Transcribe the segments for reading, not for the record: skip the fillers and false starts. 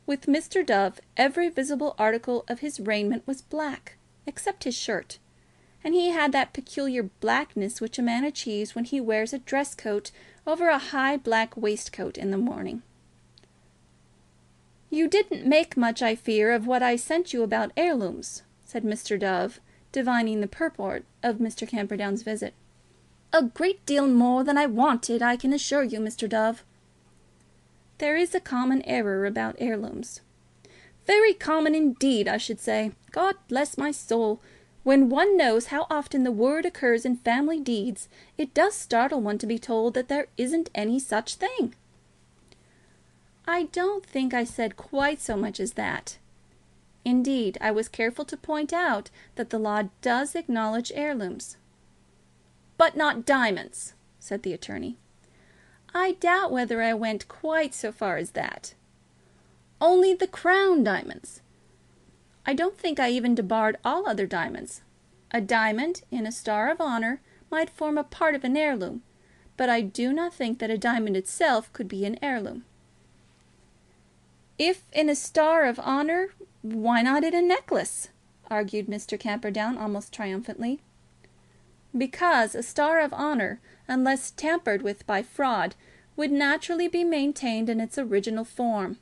With Mr. Dove, every visible article of his raiment was black, except his shirt, and he had that peculiar blackness which a man achieves when he wears a dress coat over a high black waistcoat in the morning. "You didn't make much, I fear, of what I sent you about heirlooms," said Mr. Dove, divining the purport of Mr. Camperdown's visit. "A great deal more than I wanted, I can assure you, Mr. Dove." "There is a common error about heirlooms." "Very common indeed, I should say. God bless my soul! When one knows how often the word occurs in family deeds, it does startle one to be told that there isn't any such thing." "I don't think I said quite so much as that. Indeed, I was careful to point out that the law does acknowledge heirlooms." "But not diamonds," said the attorney. "I doubt whether I went quite so far as that." "Only the crown diamonds." "I don't think I even debarred all other diamonds. A diamond in a star of honour might form a part of an heirloom, but I do not think that a diamond itself could be an heirloom." "If in a star of honour, why not in a necklace?" argued Mr. Camperdown almost triumphantly. "Because a star of honour, unless tampered with by fraud, would naturally be maintained in its original form.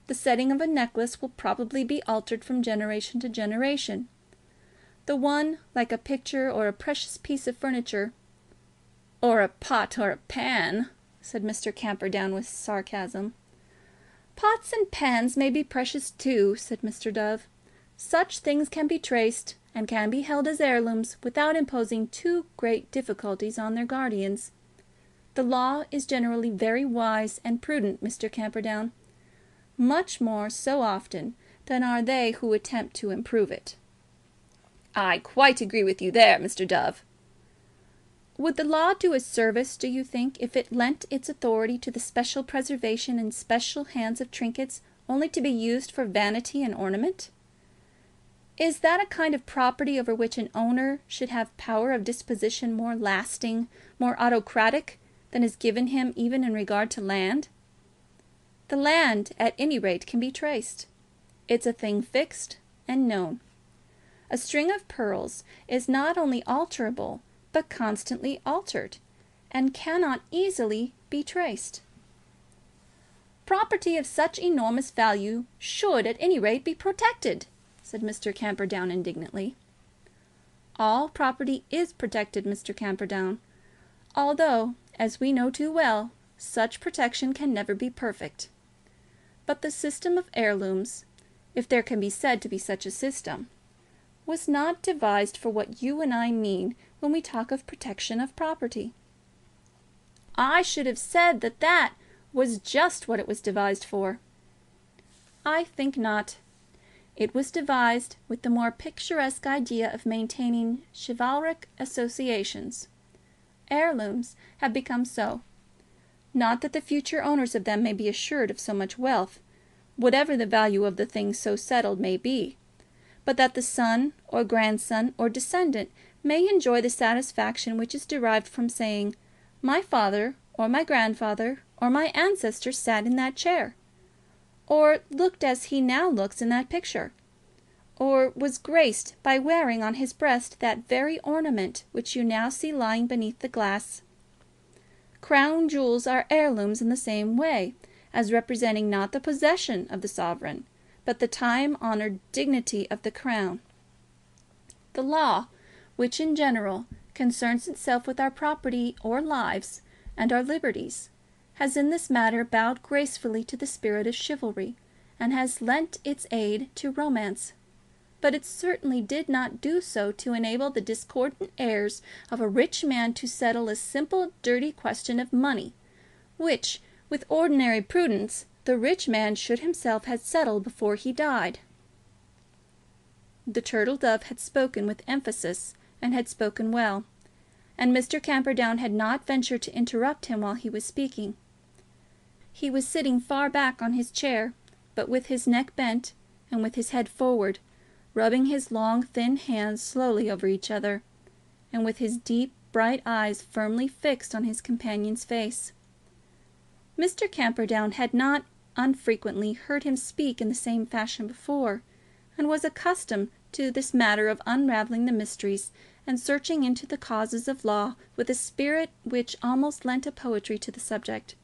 The setting of a necklace will probably be altered from generation to generation. The one, like a picture or a precious piece of furniture—" "Or a pot or a pan," said Mr. Camperdown with sarcasm. "Pots and pans may be precious too," said Mr. Dove. "Such things can be traced, and can be held as heirlooms without imposing too great difficulties on their guardians. The law is generally very wise and prudent, Mr. Camperdown, much more so often than are they who attempt to improve it." "I quite agree with you there, Mr. Dove." "Would the law do a service, do you think, if it lent its authority to the special preservation in special hands of trinkets only to be used for vanity and ornament? Is that a kind of property over which an owner should have power of disposition more lasting, more autocratic, than is given him even in regard to land? The land, at any rate, can be traced. It's a thing fixed and known. A string of pearls is not only alterable, but constantly altered, and cannot easily be traced." "Property of such enormous value should, at any rate, be protected," said Mr. Camperdown indignantly. "All property is protected, Mr. Camperdown, although, as we know too well, such protection can never be perfect. But the system of heirlooms, if there can be said to be such a system, was not devised for what you and I mean when we talk of protection of property." "I should have said that that was just what it was devised for." "I think not. It was devised with the more picturesque idea of maintaining chivalric associations. Heirlooms have become so. Not that the future owners of them may be assured of so much wealth, whatever the value of the thing so settled may be, but that the son or grandson or descendant may enjoy the satisfaction which is derived from saying, 'My father or my grandfather or my ancestor sat in that chair, or looked as he now looks in that picture, or was graced by wearing on his breast that very ornament which you now see lying beneath the glass.' Crown jewels are heirlooms in the same way, as representing not the possession of the sovereign, but the time-honoured dignity of the crown. The law, which in general concerns itself with our property or lives and our liberties, has in this matter bowed gracefully to the spirit of chivalry, and has lent its aid to romance. But it certainly did not do so to enable the discordant heirs of a rich man to settle a simple dirty question of money, which, with ordinary prudence, the rich man should himself have settled before he died." The Turtle Dove had spoken with emphasis, and had spoken well, and Mr. Camperdown had not ventured to interrupt him while he was speaking. He was sitting far back on his chair, but with his neck bent and with his head forward, rubbing his long thin hands slowly over each other, and with his deep bright eyes firmly fixed on his companion's face. Mr. Camperdown had not unfrequently heard him speak in the same fashion before, and was accustomed to this matter of unravelling the mysteries and searching into the causes of law with a spirit which almost lent a poetry to the subject.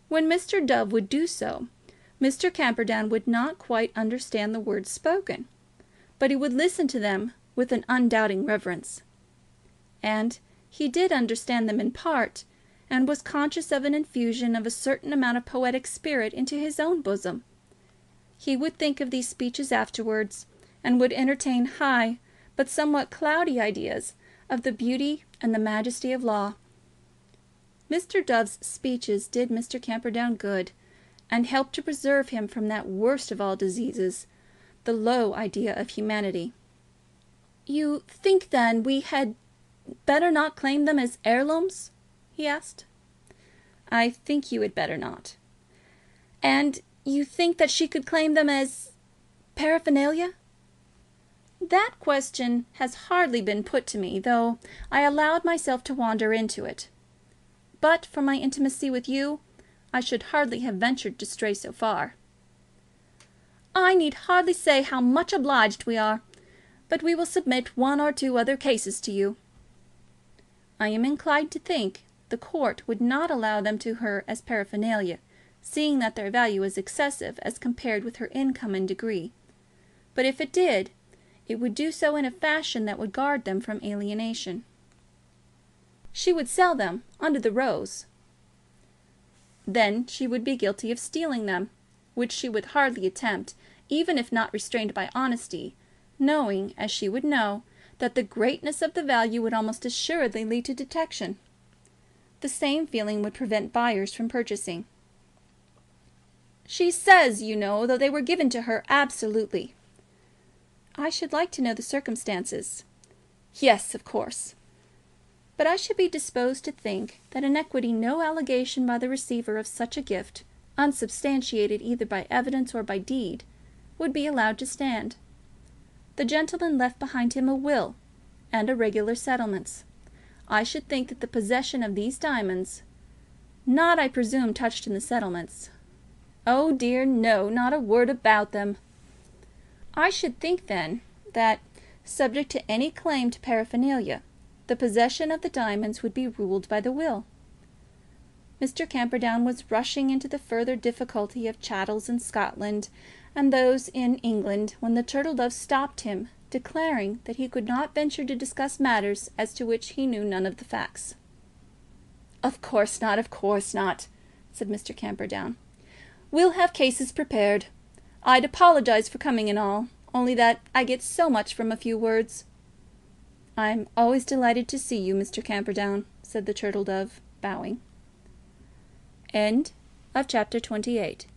When Mr. Dove would do so, Mr. Camperdown would not quite understand the words spoken, but he would listen to them with an undoubting reverence. And he did understand them in part, and was conscious of an infusion of a certain amount of poetic spirit into his own bosom. He would think of these speeches afterwards, and would entertain high but somewhat cloudy ideas of the beauty and the majesty of law. Mr. Dove's speeches did Mr. Camperdown good, and helped to preserve him from that worst of all diseases, the low idea of humanity. "You think, then, we had better not claim them as heirlooms?" he asked. "I think you had better not." "And you think that she could claim them as paraphernalia?" "That question has hardly been put to me, though I allowed myself to wander into it. But for my intimacy with you, I should hardly have ventured to stray so far." "I need hardly say how much obliged we are, but we will submit one or two other cases to you." "I am inclined to think the court would not allow them to her as paraphernalia, seeing that their value is excessive as compared with her income and degree. But if it did, it would do so in a fashion that would guard them from alienation." "She would sell them under the rose." "Then she would be guilty of stealing them, which she would hardly attempt, even if not restrained by honesty, knowing, as she would know, that the greatness of the value would almost assuredly lead to detection. The same feeling would prevent buyers from purchasing." "She says, you know, that they were given to her absolutely." "I should like to know the circumstances." "Yes, of course. But I should be disposed to think that in equity no allegation by the receiver of such a gift, unsubstantiated either by evidence or by deed, would be allowed to stand. The gentleman left behind him a will and irregular settlements. I should think that the possession of these diamonds, not, I presume, touched in the settlements." "Oh dear, no; not a word about them." "I should think, then, that, subject to any claim to paraphernalia, the possession of the diamonds would be ruled by the will." Mr. Camperdown was rushing into the further difficulty of chattels in Scotland and those in England, when the Turtle Dove stopped him, declaring that he could not venture to discuss matters as to which he knew none of the facts. "Of course not, of course not," said Mr. Camperdown. "We'll have cases prepared. I'd apologise for coming and all, only that I get so much from a few words." "I'm always delighted to see you, Mr. Camperdown," said the Turtle Dove, bowing. End of chapter 28.